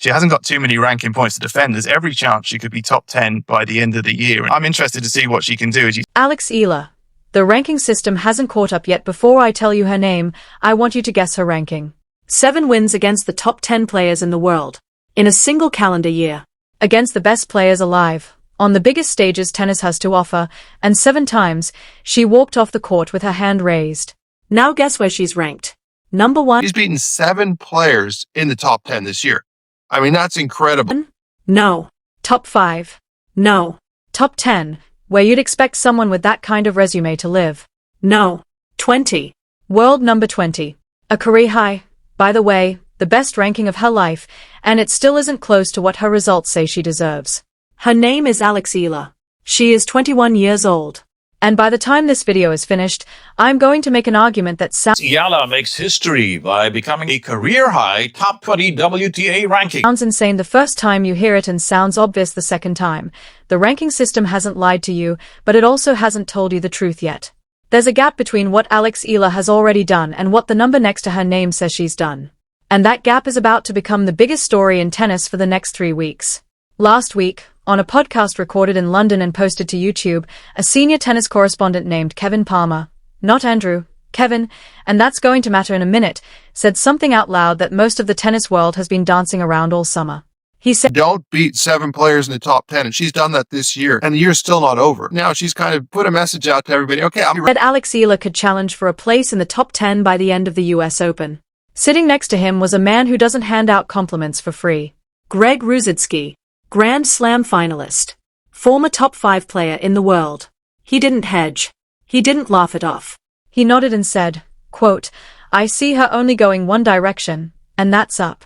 She hasn't got too many ranking points to defend. There's every chance she could be top 10 by the end of the year. And I'm interested to see what she can do. Alex Eala. The ranking system hasn't caught up yet. Before I tell you her name, I want you to guess her ranking. 7 wins against the top 10 players in the world. In a single calendar year. Against the best players alive. On the biggest stages tennis has to offer. And 7 times, she walked off the court with her hand raised. Now guess where she's ranked. Number 1. She's beaten 7 players in the top 10 this year. I mean, that's incredible. No. Top 5. No. Top 10, where you'd expect someone with that kind of resume to live. No. 20. World number 20. A career high, by the way, the best ranking of her life, and it still isn't close to what her results say she deserves. Her name is Alex Eala. She is 21 years old. And by the time this video is finished, I'm going to make an argument that Eala makes history by becoming a career-high top 20 WTA ranking. Sounds insane the first time you hear it and sounds obvious the second time. The ranking system hasn't lied to you, but it also hasn't told you the truth yet. There's a gap between what Alex Eala has already done and what the number next to her name says she's done. And that gap is about to become the biggest story in tennis for the next 3 weeks. Last week, on a podcast recorded in London and posted to YouTube, a senior tennis correspondent named Kevin Palmer, not Andrew, Kevin, and that's going to matter in a minute, said something out loud that most of the tennis world has been dancing around all summer. He said, "Don't beat 7 players in the top 10, and she's done that this year, and the year's still not over." Now she's kind of put a message out to everybody. Okay, that Alex Eala could challenge for a place in the top 10 by the end of the US Open. Sitting next to him was a man who doesn't hand out compliments for free. Greg Rusedski. Grand Slam finalist. Former top 5 player in the world. He didn't hedge. He didn't laugh it off. He nodded and said, quote, "I see her only going one direction, and that's up."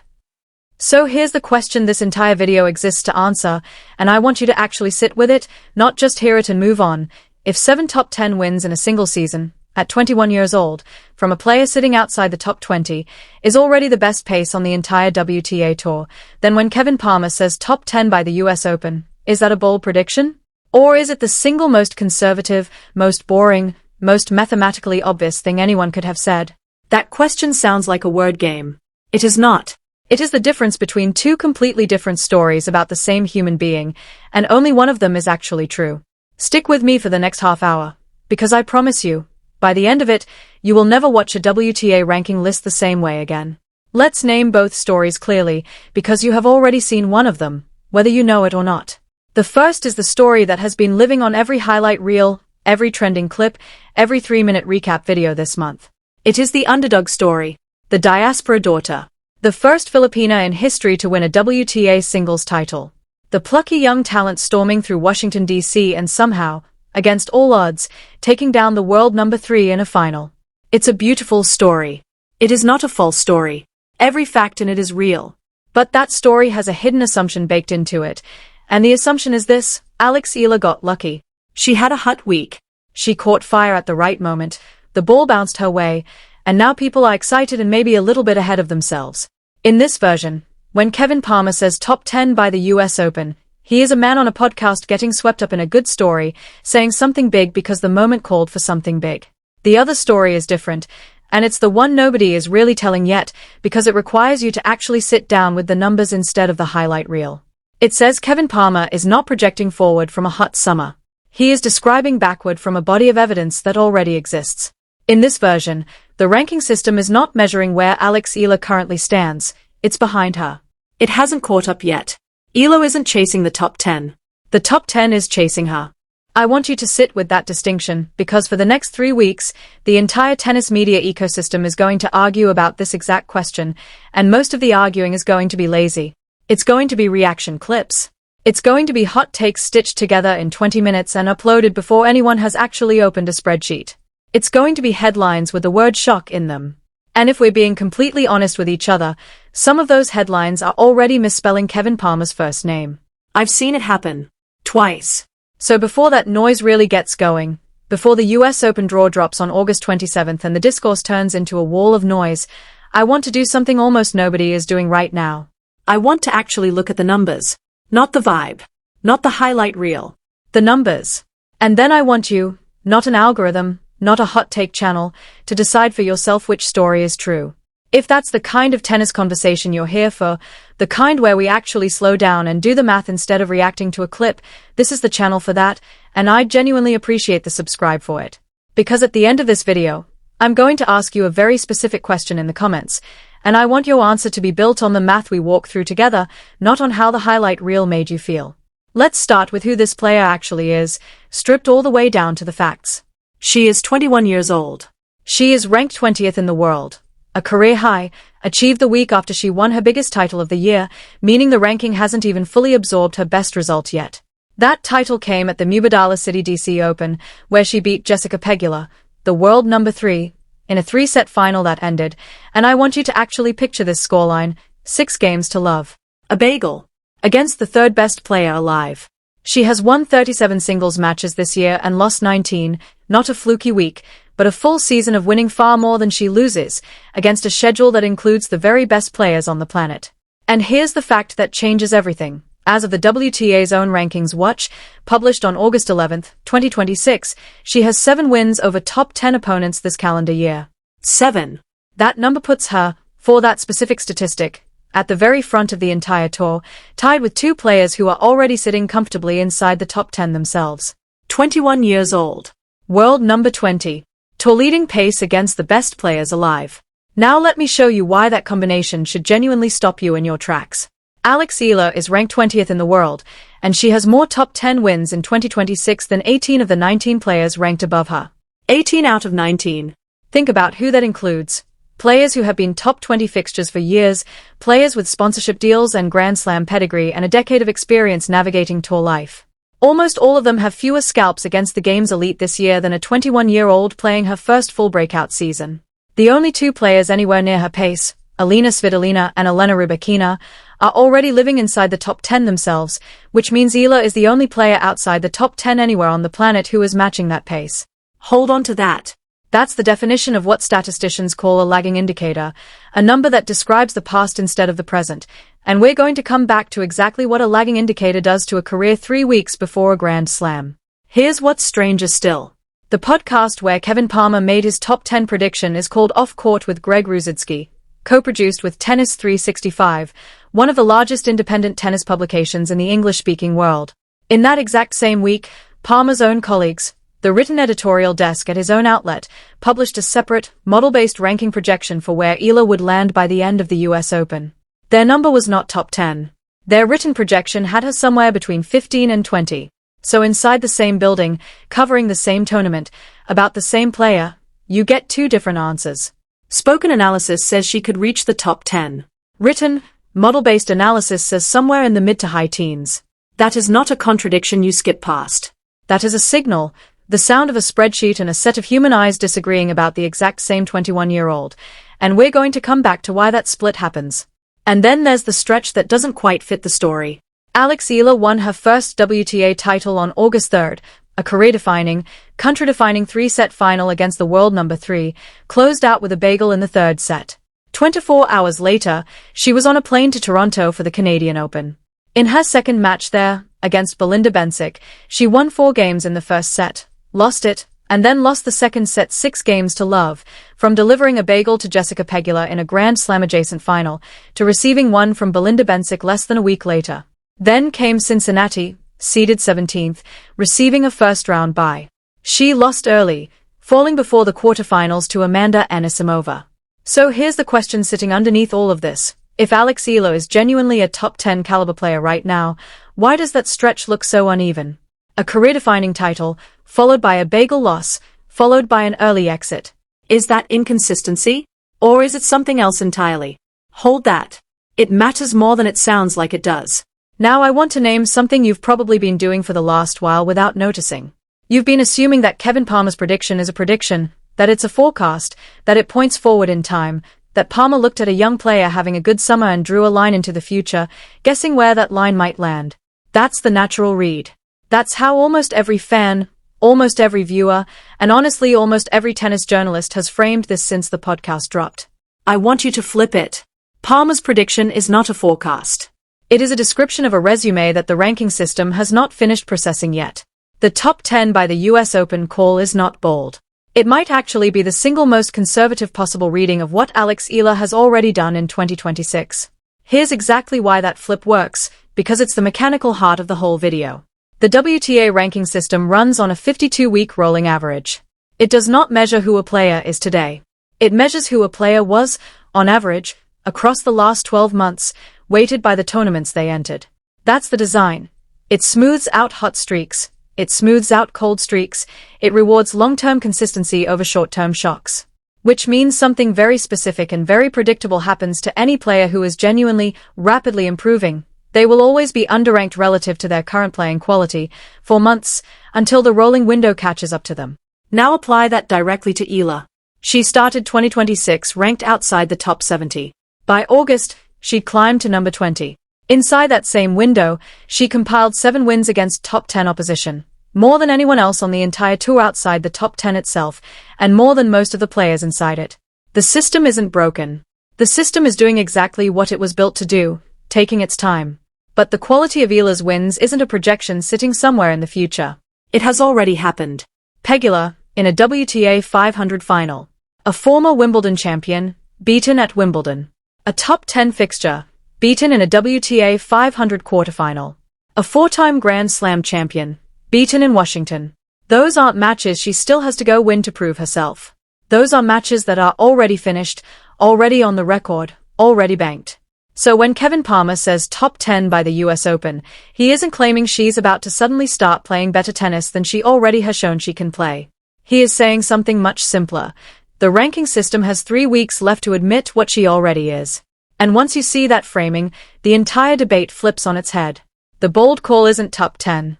So here's the question this entire video exists to answer, and I want you to actually sit with it, not just hear it and move on. If 7 top 10 wins in a single season, at 21 years old, from a player sitting outside the top 20, is already the best pace on the entire WTA Tour, then when Kevin Palmer says top 10 by the US Open, is that a bold prediction? Or is it the single most conservative, most boring, most mathematically obvious thing anyone could have said? That question sounds like a word game. It is not. It is the difference between 2 completely different stories about the same human being, and only one of them is actually true. Stick with me for the next half hour, because I promise you, by the end of it, you will never watch a WTA ranking list the same way again. Let's name both stories clearly, because you have already seen one of them, whether you know it or not. The first is the story that has been living on every highlight reel, every trending clip, every 3-minute recap video this month. It is the underdog story, the diaspora daughter, the first Filipina in history to win a WTA singles title. The plucky young talent storming through Washington, D.C. and somehow, against all odds, taking down the world number 3 in a final. It's a beautiful story. It is not a false story. Every fact in it is real. But that story has a hidden assumption baked into it. And the assumption is this: Alex Eala got lucky. She had a hot week. She caught fire at the right moment. The ball bounced her way. And now people are excited and maybe a little bit ahead of themselves. In this version, when Kevin Palmer says top 10 by the US Open, he is a man on a podcast getting swept up in a good story, saying something big because the moment called for something big. The other story is different, and it's the one nobody is really telling yet, because it requires you to actually sit down with the numbers instead of the highlight reel. It says Kevin Palmer is not projecting forward from a hot summer. He is describing backward from a body of evidence that already exists. In this version, the ranking system is not measuring where Alex Eala currently stands, it's behind her. It hasn't caught up yet. Eala isn't chasing the top 10. The top 10 is chasing her. I want you to sit with that distinction, because for the next 3 weeks, the entire tennis media ecosystem is going to argue about this exact question, and most of the arguing is going to be lazy. It's going to be reaction clips. It's going to be hot takes stitched together in 20 minutes and uploaded before anyone has actually opened a spreadsheet. It's going to be headlines with the word shock in them. And if we're being completely honest with each other, some of those headlines are already misspelling Kevin Palmer's first name. I've seen it happen. Twice. So before that noise really gets going, before the US Open draw drops on August 27th and the discourse turns into a wall of noise, I want to do something almost nobody is doing right now. I want to actually look at the numbers. Not the vibe. Not the highlight reel. The numbers. And then I want you, not an algorithm, not a hot take channel, to decide for yourself which story is true. If that's the kind of tennis conversation you're here for, the kind where we actually slow down and do the math instead of reacting to a clip, this is the channel for that, and I'd genuinely appreciate the subscribe for it. Because at the end of this video, I'm going to ask you a very specific question in the comments, and I want your answer to be built on the math we walk through together, not on how the highlight reel made you feel. Let's start with who this player actually is, stripped all the way down to the facts. She is 21 years old. She is ranked 20th in the world. A career high, achieved the week after she won her biggest title of the year, meaning the ranking hasn't even fully absorbed her best result yet. That title came at the Wimbledon City DC Open, where she beat Jessica Pegula, the world number 3, in a 3-set final that ended, and I want you to actually picture this scoreline, 6 games to love. A bagel. Against the third best player alive. She has won 37 singles matches this year and lost 19, not a fluky week, but a full season of winning far more than she loses, against a schedule that includes the very best players on the planet. And here's the fact that changes everything. As of the WTA's own rankings watch, published on August 11, 2026, she has 7 wins over top 10 opponents this calendar year. 7. That number puts her, for that specific statistic, at the very front of the entire tour, tied with 2 players who are already sitting comfortably inside the top 10 themselves. 21 years old. World number 20. Tour leading pace against the best players alive. Now let me show you why that combination should genuinely stop you in your tracks. Alex Eala is ranked 20th in the world, and she has more top 10 wins in 2026 than 18 of the 19 players ranked above her. 18 out of 19. Think about who that includes. Players who have been top 20 fixtures for years, players with sponsorship deals and Grand Slam pedigree and a decade of experience navigating tour life. Almost all of them have fewer scalps against the game's elite this year than a 21-year-old playing her first full breakout season. The only 2 players anywhere near her pace, Alina Svitolina and Elena Rybakina, are already living inside the top 10 themselves, which means Eala is the only player outside the top 10 anywhere on the planet who is matching that pace. Hold on to that. That's the definition of what statisticians call a lagging indicator, a number that describes the past instead of the present, and we're going to come back to exactly what a lagging indicator does to a career 3 weeks before a Grand Slam. Here's what's stranger still. The podcast where Kevin Palmer made his top 10 prediction is called Off Court with Greg Ruziczki, co-produced with Tennis 365, one of the largest independent tennis publications in the English-speaking world. In that exact same week, Palmer's own colleagues, the written editorial desk at his own outlet, published a separate, model-based ranking projection for where Eala would land by the end of the US Open. Their number was not top 10. Their written projection had her somewhere between 15 and 20. So inside the same building, covering the same tournament, about the same player, you get 2 different answers. Spoken analysis says she could reach the top 10. Written, model-based analysis says somewhere in the mid to high teens. That is not a contradiction you skip past. That is a signal, the sound of a spreadsheet and a set of human eyes disagreeing about the exact same 21-year-old, and we're going to come back to why that split happens. And then there's the stretch that doesn't quite fit the story. Alex Eala won her first WTA title on August 3rd, a career-defining, country-defining 3-set final against the world number 3, closed out with a bagel in the 3rd set. 24 hours later, she was on a plane to Toronto for the Canadian Open. In her second match there, against Belinda Bencic, she won 4 games in the first set, lost it, and then lost the second set 6 games to love, from delivering a bagel to Jessica Pegula in a Grand Slam-adjacent final, to receiving one from Belinda Bencic less than a week later. Then came Cincinnati, seeded 17th, receiving a first-round bye. She lost early, falling before the quarterfinals to Amanda Anisimova. So here's the question sitting underneath all of this. If Alex Eala is genuinely a top 10 caliber player right now, why does that stretch look so uneven? A career-defining title, followed by a bagel loss, followed by an early exit. Is that inconsistency? Or is it something else entirely? Hold that. It matters more than it sounds like it does. Now I want to name something you've probably been doing for the last while without noticing. You've been assuming that Kevin Palmer's prediction is a prediction, that it's a forecast, that it points forward in time, that Palmer looked at a young player having a good summer and drew a line into the future, guessing where that line might land. That's the natural read. That's how almost every fan, almost every viewer, and honestly almost every tennis journalist has framed this since the podcast dropped. I want you to flip it. Palmer's prediction is not a forecast. It is a description of a resume that the ranking system has not finished processing yet. The top 10 by the US Open call is not bold. It might actually be the single most conservative possible reading of what Alex Eala has already done in 2026. Here's exactly why that flip works, because it's the mechanical heart of the whole video. The WTA ranking system runs on a 52-week rolling average. It does not measure who a player is today. It measures who a player was, on average, across the last 12 months, weighted by the tournaments they entered. That's the design. It smooths out hot streaks. It smooths out cold streaks. It rewards long-term consistency over short-term shocks. Which means something very specific and very predictable happens to any player who is genuinely, rapidly improving. They will always be underranked relative to their current playing quality for months until the rolling window catches up to them. Now apply that directly to Eala. She started 2026 ranked outside the top 70. By August, she'd climbed to number 20. Inside that same window, she compiled 7 wins against top 10 opposition, more than anyone else on the entire tour outside the top 10 itself, and more than most of the players inside it. The system isn't broken. The system is doing exactly what it was built to do, taking its time. But the quality of Eala's wins isn't a projection sitting somewhere in the future. It has already happened. Pegula, in a WTA 500 final. A former Wimbledon champion, beaten at Wimbledon. A top 10 fixture, beaten in a WTA 500 quarterfinal. A 4-time Grand Slam champion, beaten in Washington. Those aren't matches she still has to go win to prove herself. Those are matches that are already finished, already on the record, already banked. So when Kevin Palmer says top 10 by the US Open, he isn't claiming she's about to suddenly start playing better tennis than she already has shown she can play. He is saying something much simpler. The ranking system has 3 weeks left to admit what she already is. And once you see that framing, the entire debate flips on its head. The bold call isn't top 10.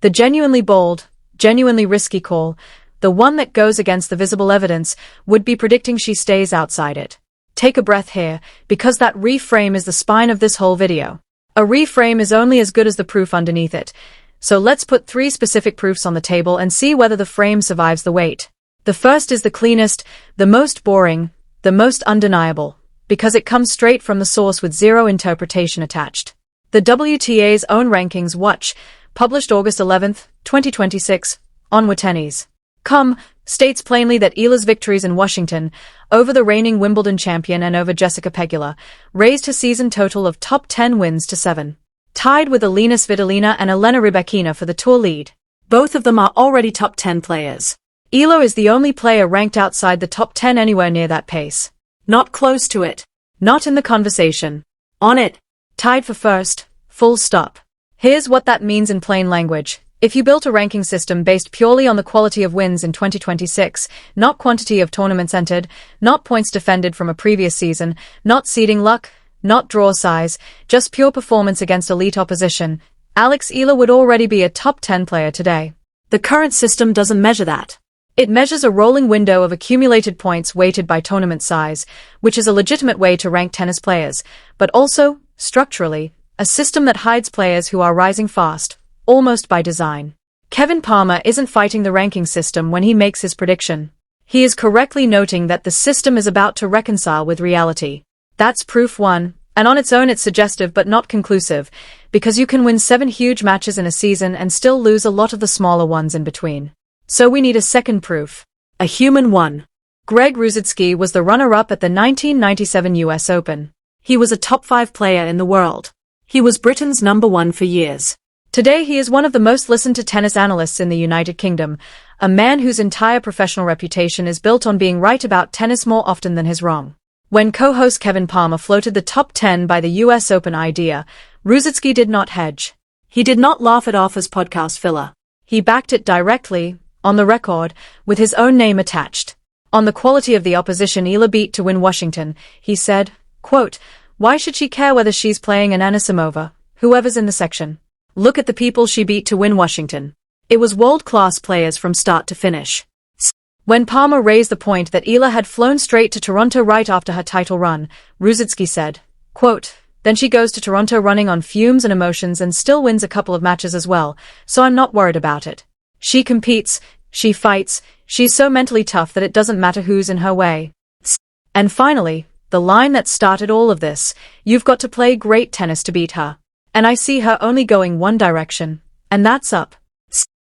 The genuinely bold, genuinely risky call, the one that goes against the visible evidence, would be predicting she stays outside it. Take a breath here, because that reframe is the spine of this whole video. A reframe is only as good as the proof underneath it. So let's put 3 specific proofs on the table and see whether the frame survives the weight. The first is the cleanest, the most boring, the most undeniable, because it comes straight from the source with zero interpretation attached. The WTA's own rankings watch, published August 11, 2026, on WTA's.com, states plainly that Eala's victories in Washington, over the reigning Wimbledon champion and over Jessica Pegula, raised her season total of top 10 wins to 7. Tied with Elena Svitolina and Elena Rybakina for the tour lead. Both of them are already top 10 players. Eala is the only player ranked outside the top 10 anywhere near that pace. Not close to it. Not in the conversation. On it. Tied for first. Full stop. Here's what that means in plain language. If you built a ranking system based purely on the quality of wins in 2026, not quantity of tournaments entered, not points defended from a previous season, not seeding luck, not draw size, just pure performance against elite opposition, Alex Eala would already be a top 10 player today. The current system doesn't measure that. It measures a rolling window of accumulated points weighted by tournament size, which is a legitimate way to rank tennis players, but also, structurally, a system that hides players who are rising fast, almost by design. Kevin Palmer isn't fighting the ranking system when he makes his prediction. He is correctly noting that the system is about to reconcile with reality. That's proof 1, and on its own it's suggestive but not conclusive, because you can win 7 huge matches in a season and still lose a lot of the smaller ones in between. So we need a second proof. A human one. Greg Rusedski was the runner-up at the 1997 US Open. He was a top 5 player in the world. He was Britain's number 1 for years. Today he is one of the most listened to tennis analysts in the United Kingdom, a man whose entire professional reputation is built on being right about tennis more often than his wrong. When co-host Kevin Palmer floated the top 10 by the US Open idea, Rusedski did not hedge. He did not laugh it off as podcast filler. He backed it directly, on the record, with his own name attached. On the quality of the opposition Eala beat to win Washington, he said, quote, "Why should she care whether she's playing an Anisimova, whoever's in the section? Look at the people she beat to win Washington. It was world-class players from start to finish." When Palmer raised the point that Eala had flown straight to Toronto right after her title run, Rusedski said, quote, "Then she goes to Toronto running on fumes and emotions and still wins a couple of matches as well, so I'm not worried about it. She competes, she fights, she's so mentally tough that it doesn't matter who's in her way." And finally, the line that started all of this, "You've got to play great tennis to beat her. And I see her only going one direction, and that's up."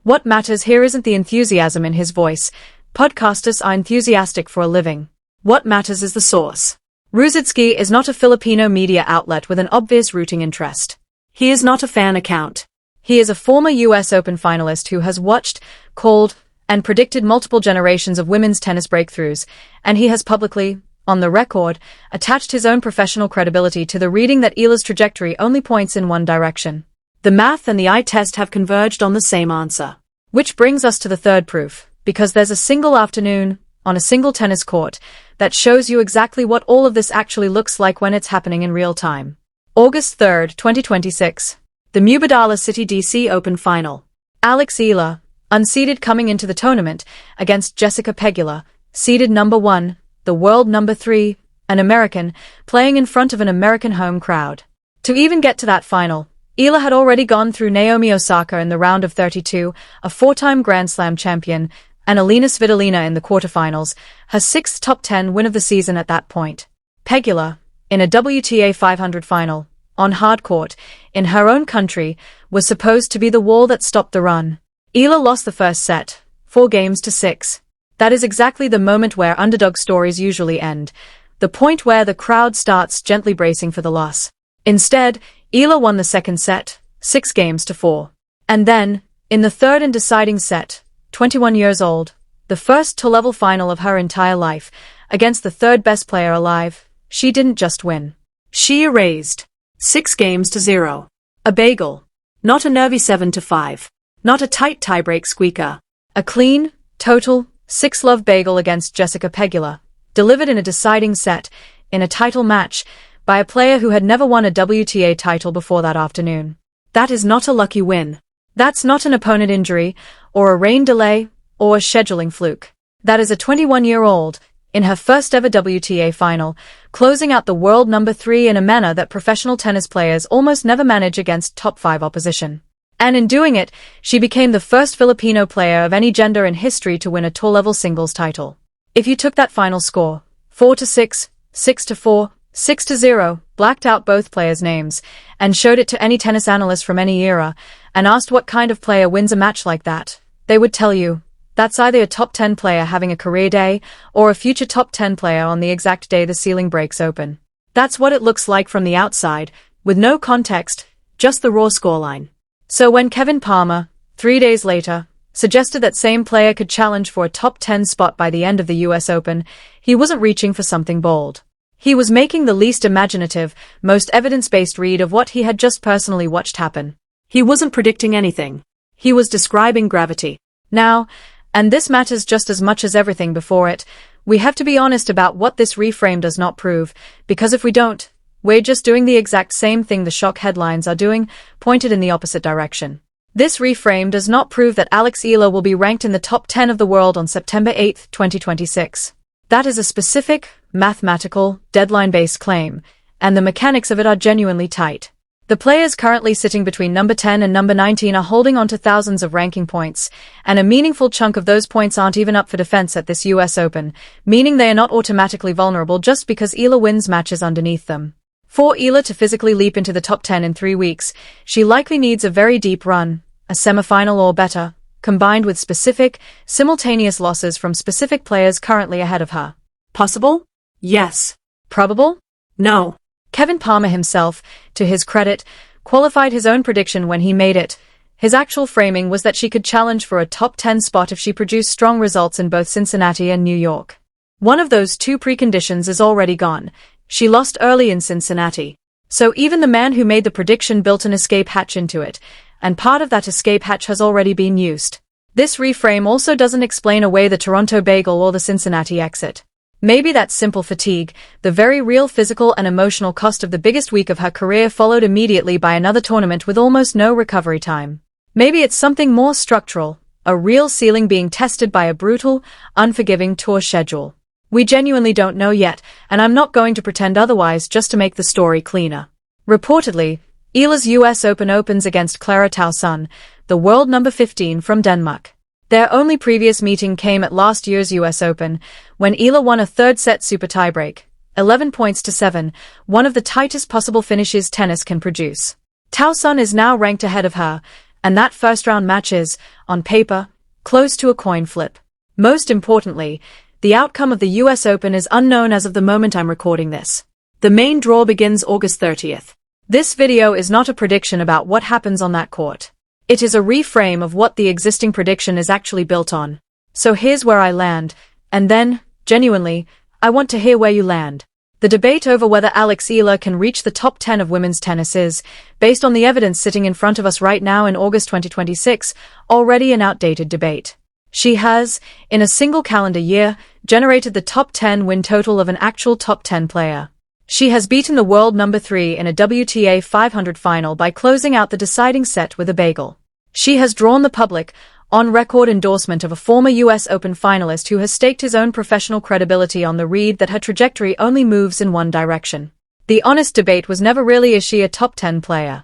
What matters here isn't the enthusiasm in his voice, Podcasters are enthusiastic for a living. What matters is the source. Ruzitsky is not a Filipino media outlet with an obvious rooting interest. He is not a fan account. He is a former US Open finalist who has watched, called, and predicted multiple generations of women's tennis breakthroughs, and he has publicly, on the record, attached his own professional credibility to the reading that Eala's trajectory only points in one direction. The math and the eye test have converged on the same answer. Which brings us to the third proof, because there's a single afternoon, on a single tennis court, that shows you exactly what all of this actually looks like when it's happening in real time. August 3, 2026. The Mubadala City DC Open Final. Alex Eala, unseeded coming into the tournament, against Jessica Pegula, seeded number 1, the world number 3, an American, playing in front of an American home crowd. To even get to that final, Eala had already gone through Naomi Osaka in the round of 32, a 4-time Grand Slam champion, and Alina Svitolina in the quarterfinals, her 6th top 10 win of the season at that point. Pegula, in a WTA 500 final, on hard court, in her own country, was supposed to be the wall that stopped the run. Eala lost the first set, 4-6. That is exactly the moment where underdog stories usually end, the point where the crowd starts gently bracing for the loss. Instead, Eala won the second set, 6-4. And then, in the third and deciding set, 21 years old, the first to-level final of her entire life, against the third best player alive, she didn't just win. She erased 6-0. A bagel. Not a nervy 7-5. Not a tight tiebreak squeaker. A clean, total, 6-love bagel against Jessica Pegula, delivered in a deciding set, in a title match, by a player who had never won a WTA title before that afternoon. That is not a lucky win. That's not an opponent injury, or a rain delay, or a scheduling fluke. That is a 21-year-old, in her first ever WTA final, closing out the world number 3 in a manner that professional tennis players almost never manage against top 5 opposition. And in doing it, she became the first Filipino player of any gender in history to win a tour-level singles title. If you took that final score, 4-6, 6-4, 6-0, blacked out both players' names, and showed it to any tennis analyst from any era, and asked what kind of player wins a match like that, they would tell you, that's either a top 10 player having a career day, or a future top 10 player on the exact day the ceiling breaks open. That's what it looks like from the outside, with no context, just the raw scoreline. So when Kevin Palmer, 3 days later, suggested that same player could challenge for a top 10 spot by the end of the US Open, he wasn't reaching for something bold. He was making the least imaginative, most evidence-based read of what he had just personally watched happen. He wasn't predicting anything. He was describing gravity. Now, and this matters just as much as everything before it, we have to be honest about what this reframe does not prove, because if we don't, we're just doing the exact same thing the shock headlines are doing, pointed in the opposite direction. This reframe does not prove that Alex Eala will be ranked in the top 10 of the world on September 8, 2026. That is a specific, mathematical, deadline-based claim, and the mechanics of it are genuinely tight. The players currently sitting between number 10 and number 19 are holding on to thousands of ranking points, and a meaningful chunk of those points aren't even up for defense at this US Open, meaning they are not automatically vulnerable just because Eala wins matches underneath them. For Eala to physically leap into the top 10 in 3 weeks, she likely needs a very deep run, a semifinal or better, combined with specific, simultaneous losses from specific players currently ahead of her. Possible? Yes. Probable? No. Kevin Palmer himself, to his credit, qualified his own prediction when he made it. His actual framing was that she could challenge for a top 10 spot if she produced strong results in both Cincinnati and New York. One of those two preconditions is already gone. She lost early in Cincinnati. So even the man who made the prediction built an escape hatch into it, and part of that escape hatch has already been used. This reframe also doesn't explain away the Toronto bagel or the Cincinnati exit. Maybe that's simple fatigue, the very real physical and emotional cost of the biggest week of her career followed immediately by another tournament with almost no recovery time. Maybe it's something more structural, a real ceiling being tested by a brutal, unforgiving tour schedule. We genuinely don't know yet, and I'm not going to pretend otherwise just to make the story cleaner. Reportedly, Eala's US Open opens against Clara Tauson, the world number 15 from Denmark. Their only previous meeting came at last year's US Open, when Eala won a third-set super tiebreak, 11-7, one of the tightest possible finishes tennis can produce. Tauson is now ranked ahead of her, and that first-round match is, on paper, close to a coin flip. Most importantly, the outcome of the US Open is unknown as of the moment I'm recording this. The main draw begins August 30th. This video is not a prediction about what happens on that court. It is a reframe of what the existing prediction is actually built on. So here's where I land, and then, genuinely, I want to hear where you land. The debate over whether Alex Eala can reach the top 10 of women's tennis is, based on the evidence sitting in front of us right now in August 2026, already an outdated debate. She has, in a single calendar year, generated the top 10 win total of an actual top 10 player. She has beaten the world number 3 in a WTA 500 final by closing out the deciding set with a bagel. She has drawn the public, on-record endorsement of a former US Open finalist who has staked his own professional credibility on the read that her trajectory only moves in one direction. The honest debate was never really is she a top 10 player.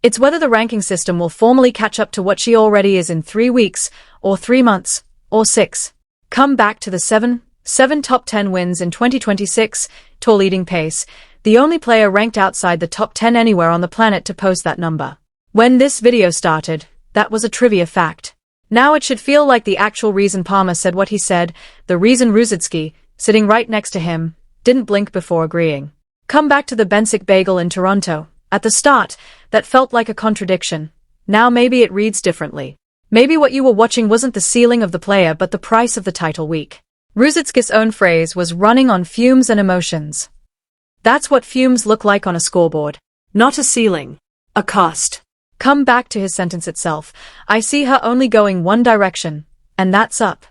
It's whether the ranking system will formally catch up to what she already is in 3 weeks, or 3 months, or 6. Come back to the 7 top 10 wins in 2026, tour leading pace, the only player ranked outside the top 10 anywhere on the planet to post that number. When this video started, that was a trivia fact. Now it should feel like the actual reason Palmer said what he said, the reason Rusedski, sitting right next to him, didn't blink before agreeing. Come back to the Bensic bagel in Toronto. At the start, that felt like a contradiction. Now maybe it reads differently. Maybe what you were watching wasn't the ceiling of the player but the price of the title week. Rusedski's own phrase was running on fumes and emotions. That's what fumes look like on a scoreboard. Not a ceiling. A cost. Come back to his sentence itself. I see her only going one direction, and that's up.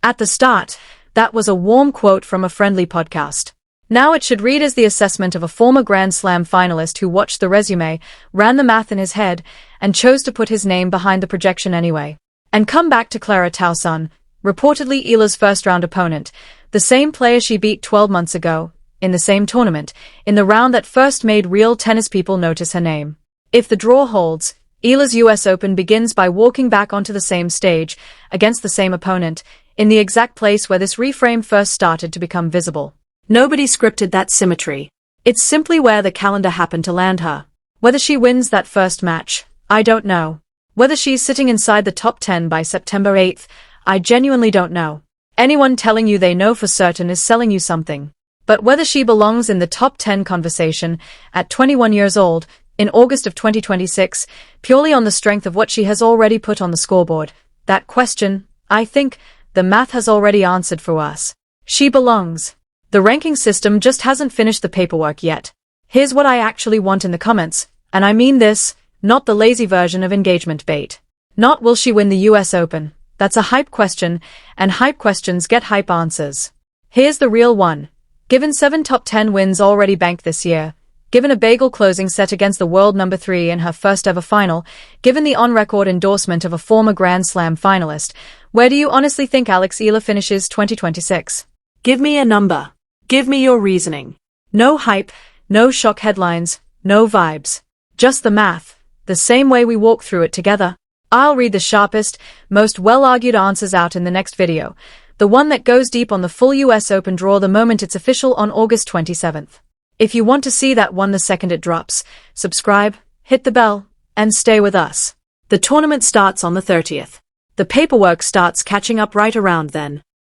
At the start, that was a warm quote from a friendly podcast. Now it should read as the assessment of a former Grand Slam finalist who watched the resume, ran the math in his head, and chose to put his name behind the projection anyway. And come back to Clara Tauson, reportedly Eala's first-round opponent, the same player she beat 12 months ago, in the same tournament, in the round that first made real tennis people notice her name. If the draw holds, Eala's US Open begins by walking back onto the same stage, against the same opponent, in the exact place where this reframe first started to become visible. Nobody scripted that symmetry. It's simply where the calendar happened to land her. Whether she wins that first match, I don't know. Whether she's sitting inside the top 10 by September 8th, I genuinely don't know. Anyone telling you they know for certain is selling you something. But whether she belongs in the top 10 conversation, at 21 years old, in August of 2026, purely on the strength of what she has already put on the scoreboard, that question, I think, the math has already answered for us. She belongs. The ranking system just hasn't finished the paperwork yet. Here's what I actually want in the comments, and I mean this, not the lazy version of engagement bait. Not will she win the US Open. That's a hype question, and hype questions get hype answers. Here's the real one. Given 7 top 10 wins already banked this year, given a bagel closing set against the world number 3 in her first ever final, given the on-record endorsement of a former Grand Slam finalist, where do you honestly think Alex Eala finishes 2026? Give me a number. Give me your reasoning. No hype, no shock headlines, no vibes. Just the math, the same way we walk through it together. I'll read the sharpest, most well-argued answers out in the next video, the one that goes deep on the full US Open draw the moment it's official on August 27th. If you want to see that one the second it drops, subscribe, hit the bell, and stay with us. The tournament starts on the 30th. The paperwork starts catching up right around then.